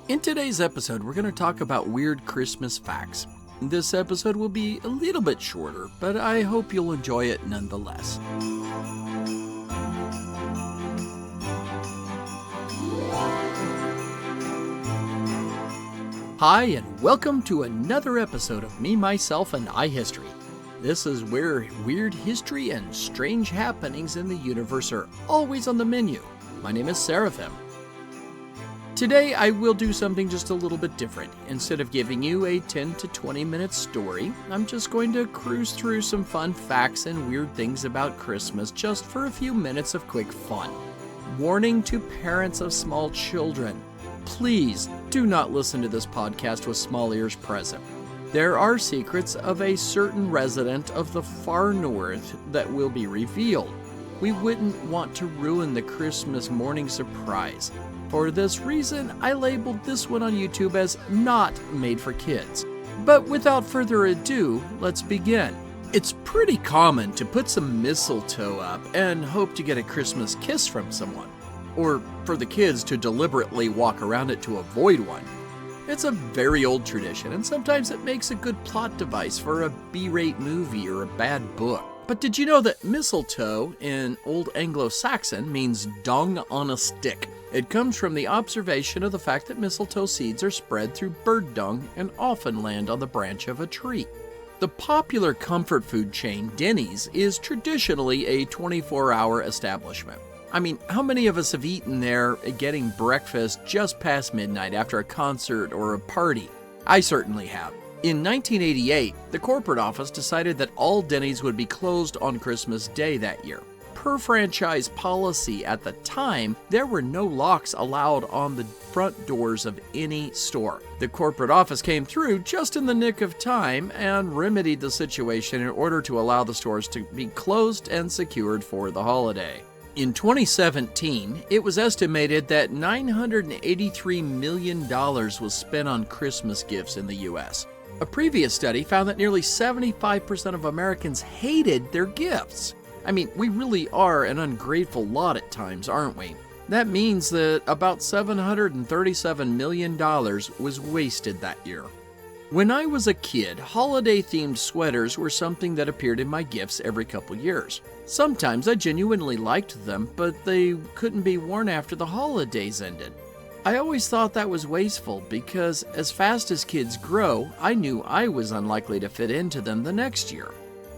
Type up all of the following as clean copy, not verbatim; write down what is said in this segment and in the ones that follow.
In today's episode, we're going to talk about weird Christmas facts. This episode will be a little bit shorter, but I hope you'll enjoy it nonetheless. Hi, and welcome to another episode of Me, Myself, and I History. This is where weird history and strange happenings in the universe are always on the menu. My name is Seraphim. Today, I will do something just a little bit different. Instead of giving you a 10 to 20 minute story, I'm just going to cruise through some fun facts and weird things about Christmas just for a few minutes of quick fun. Warning to parents of small children. Please do not listen to this podcast with small ears present. There are secrets of a certain resident of the far north that will be revealed. We wouldn't want to ruin the Christmas morning surprise. For this reason, I labeled this one on YouTube as not made for kids. But without further ado, let's begin. It's pretty common to put some mistletoe up and hope to get a Christmas kiss from someone, or for the kids to deliberately walk around it to avoid one. It's a very old tradition, and sometimes it makes a good plot device for a B-rate movie or a bad book. But did you know that mistletoe in Old Anglo-Saxon means dung on a stick? It comes from the observation of the fact that mistletoe seeds are spread through bird dung and often land on the branch of a tree. The popular comfort food chain Denny's is traditionally a 24-hour establishment. I mean, how many of us have eaten there getting breakfast just past midnight after a concert or a party? I certainly have. In 1988, the corporate office decided that all Denny's would be closed on Christmas Day that year. Per franchise policy at the time, there were no locks allowed on the front doors of any store. The corporate office came through just in the nick of time and remedied the situation in order to allow the stores to be closed and secured for the holiday. In 2017, it was estimated that $983 million was spent on Christmas gifts in the U.S. A previous study found that nearly 75% of Americans hated their gifts. I mean, we really are an ungrateful lot at times, aren't we? That means that about $737 million was wasted that year. When I was a kid, holiday-themed sweaters were something that appeared in my gifts every couple years. Sometimes I genuinely liked them, but they couldn't be worn after the holidays ended. I always thought that was wasteful because as fast as kids grow, I knew I was unlikely to fit into them the next year.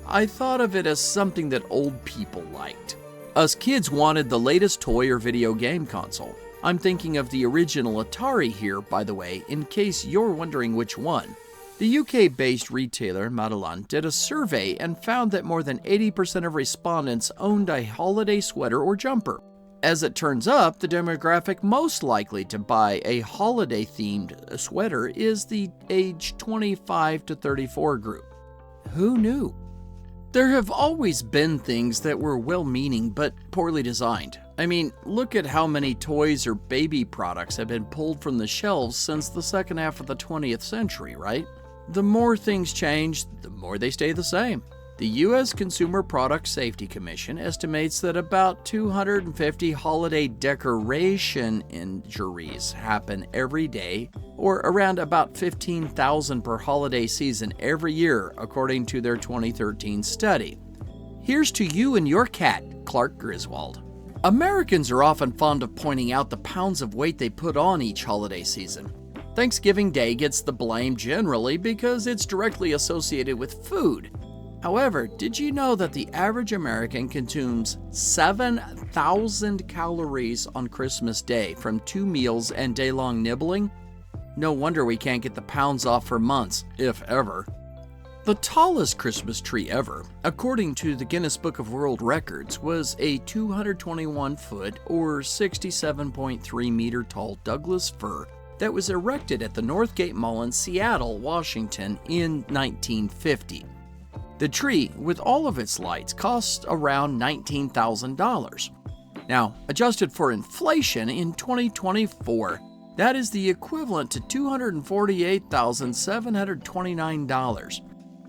I thought of it as something that old people liked. Us kids wanted the latest toy or video game console. I'm thinking of the original Atari here, by the way, in case you're wondering which one. The UK-based retailer Madeline did a survey and found that more than 80% of respondents owned a holiday sweater or jumper. As it turns up, the demographic most likely to buy a holiday-themed sweater is the age 25 to 34 group. Who knew? There have always been things that were well-meaning but poorly designed. I mean, look at how many toys or baby products have been pulled from the shelves since the second half of the 20th century, right? The more things change, the more they stay the same. The U.S. Consumer Product Safety Commission estimates that about 250 holiday decoration injuries happen every day, or around about 15,000 per holiday season every year, according to their 2013 study. Here's to you and your cat, Clark Griswold. Americans are often fond of pointing out the pounds of weight they put on each holiday season. Thanksgiving Day gets the blame generally because it's directly associated with food. However, did you know that the average American consumes 7,000 calories on Christmas Day from 2 meals and day-long nibbling? No wonder we can't get the pounds off for months, if ever. The tallest Christmas tree ever, according to the Guinness Book of World Records, was a 221-foot or 67.3 meter tall Douglas fir that was erected at the Northgate Mall in Seattle, Washington in 1950. The tree, with all of its lights, cost around $19,000. Now, adjusted for inflation in 2024, that is the equivalent to $248,729.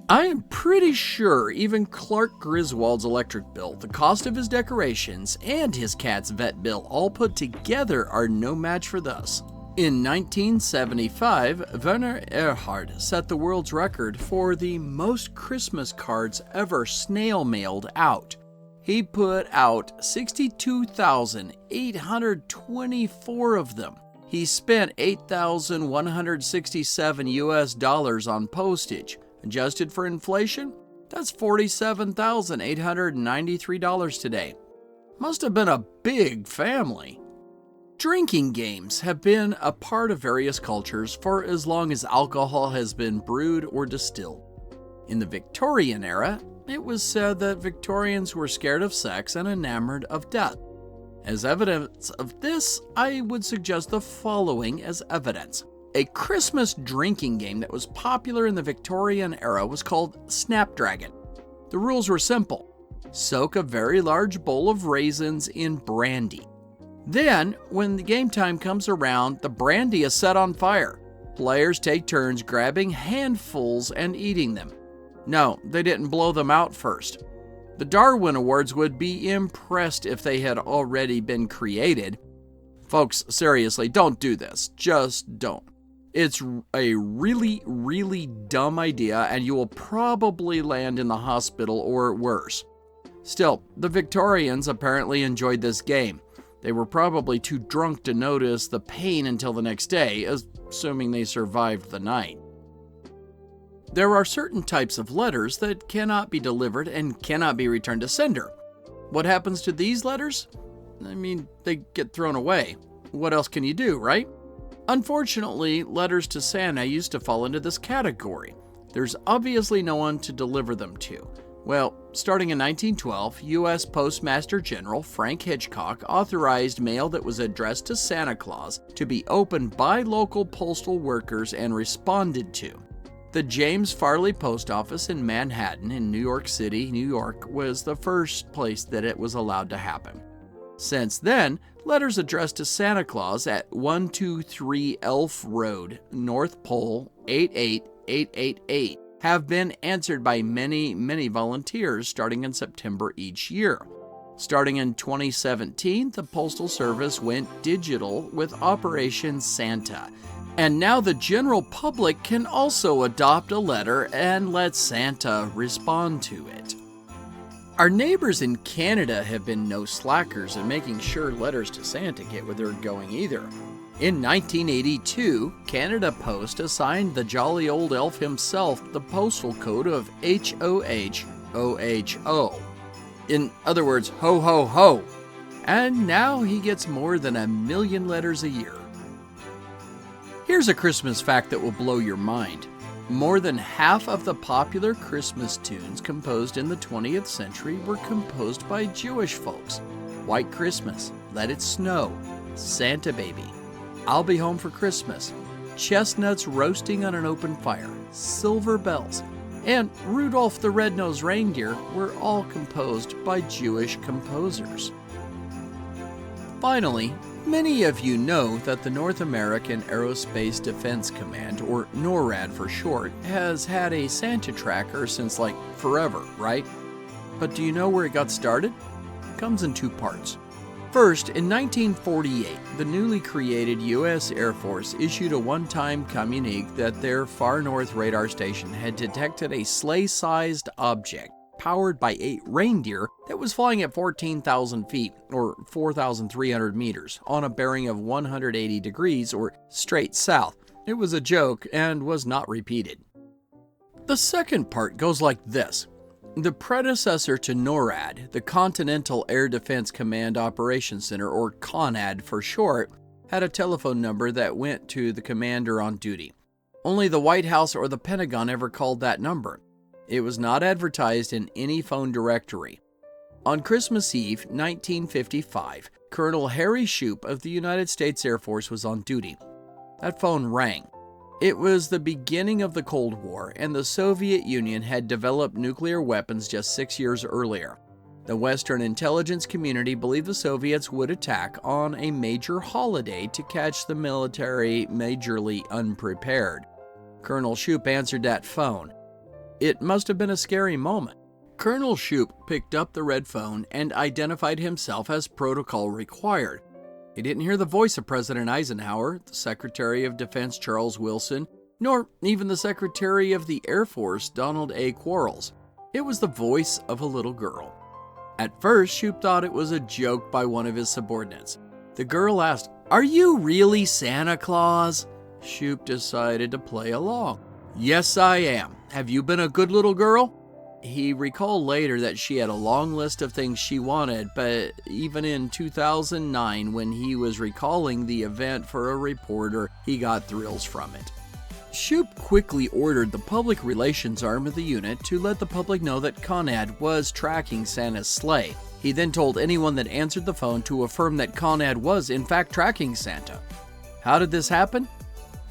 I am pretty sure even Clark Griswold's electric bill, the cost of his decorations, and his cat's vet bill all put together are no match for this. In 1975, Werner Erhard set the world's record for the most Christmas cards ever snail-mailed out. He put out 62,824 of them. He spent $8,167 on postage. Adjusted for inflation, that's $47,893 today. Must have been a big family. Drinking games have been a part of various cultures for as long as alcohol has been brewed or distilled. In the Victorian era, it was said that Victorians were scared of sex and enamored of death. As evidence of this, I would suggest the following as evidence. A Christmas drinking game that was popular in the Victorian era was called Snapdragon. The rules were simple. Soak a very large bowl of raisins in brandy. Then, when the game time comes around, the brandy is set on fire. Players take turns grabbing handfuls and eating them. No, they didn't blow them out first. The Darwin Awards would be impressed if they had already been created. Folks, seriously, don't do this. Just don't. It's a really, really dumb idea, and you will probably land in the hospital or worse. Still, the Victorians apparently enjoyed this game. They were probably too drunk to notice the pain until the next day, assuming they survived the night. There are certain types of letters that cannot be delivered and cannot be returned to sender. What happens to these letters? I mean, they get thrown away. What else can you do, right? Unfortunately, letters to Santa used to fall into this category. There's obviously no one to deliver them to. Well, starting in 1912, U.S. Postmaster General Frank Hitchcock authorized mail that was addressed to Santa Claus to be opened by local postal workers and responded to. The James Farley Post Office in Manhattan in New York City, New York, was the first place that it was allowed to happen. Since then, letters addressed to Santa Claus at 123 Elf Road, North Pole 88888 have been answered by many, many volunteers starting in September each year. Starting in 2017, the Postal Service went digital with Operation Santa. And now the general public can also adopt a letter and let Santa respond to it. Our neighbors in Canada have been no slackers in making sure letters to Santa get where they're going either. In 1982, Canada Post assigned the jolly old elf himself the postal code of HOHOHO. In other words, ho ho ho. And now he gets more than 1 million letters a year. Here's a Christmas fact that will blow your mind. More than half of the popular Christmas tunes composed in the 20th century were composed by Jewish folks. White Christmas, Let It Snow, Santa Baby, I'll Be Home for Christmas, Chestnuts Roasting on an Open Fire, Silver Bells, and Rudolph the Red-Nosed Reindeer were all composed by Jewish composers. Finally, many of you know that the North American Aerospace Defense Command, or NORAD for short, has had a Santa tracker since like forever, right? But do you know where it got started? It comes in two parts. First, in 1948, the newly created U.S. Air Force issued a one-time communique that their Far North radar station had detected a sleigh-sized object powered by 8 reindeer that was flying at 14,000 feet, or 4,300 meters, on a bearing of 180 degrees, or straight south. It was a joke and was not repeated. The second part goes like this. The predecessor to NORAD, the Continental Air Defense Command Operations Center, or CONAD for short, had a telephone number that went to the commander on duty. Only the White House or the Pentagon ever called that number. It was not advertised in any phone directory. On Christmas Eve, 1955, Colonel Harry Shoup of the United States Air Force was on duty. That phone rang. It was the beginning of the Cold War, and the Soviet Union had developed nuclear weapons just 6 years earlier. The Western intelligence community believed the Soviets would attack on a major holiday to catch the military majorly unprepared. Colonel Shoup answered that phone. It must have been a scary moment. Colonel Shoup picked up the red phone and identified himself as protocol required. He didn't hear the voice of President Eisenhower, the Secretary of Defense Charles Wilson, nor even the Secretary of the Air Force Donald A. Quarles. It was the voice of a little girl. At first, Shoup thought it was a joke by one of his subordinates. The girl asked, "Are you really Santa Claus?" Shoup decided to play along. "Yes, I am. Have you been a good little girl?" He recalled later that she had a long list of things she wanted, but even in 2009, when he was recalling the event for a reporter, he got thrills from it. Shoup quickly ordered the public relations arm of the unit to let the public know that Conrad was tracking Santa's sleigh. He then told anyone that answered the phone to affirm that Conrad was in fact tracking Santa. How did this happen?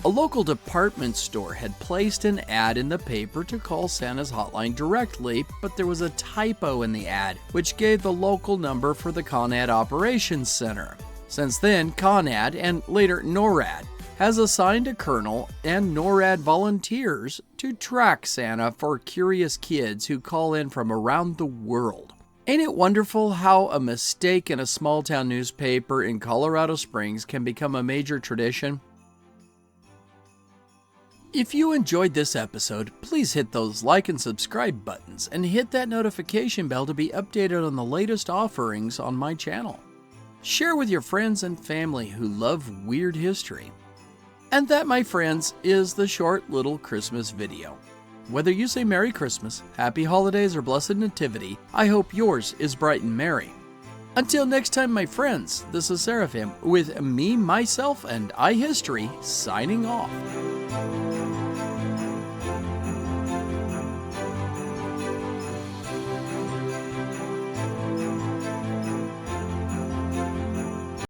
A local department store had placed an ad in the paper to call Santa's hotline directly, but there was a typo in the ad, which gave the local number for the Conrad Operations Center. Since then, Conrad, and later NORAD, has assigned a colonel and NORAD volunteers to track Santa for curious kids who call in from around the world. Ain't it wonderful how a mistake in a small-town newspaper in Colorado Springs can become a major tradition? If you enjoyed this episode, please hit those like and subscribe buttons and hit that notification bell to be updated on the latest offerings on my channel. Share with your friends and family who love weird history. And that, my friends, is the short little Christmas video. Whether you say Merry Christmas, Happy Holidays, or Blessed Nativity, I hope yours is bright and merry. Until next time, my friends, this is Seraphim with Me, Myself, and I History signing off.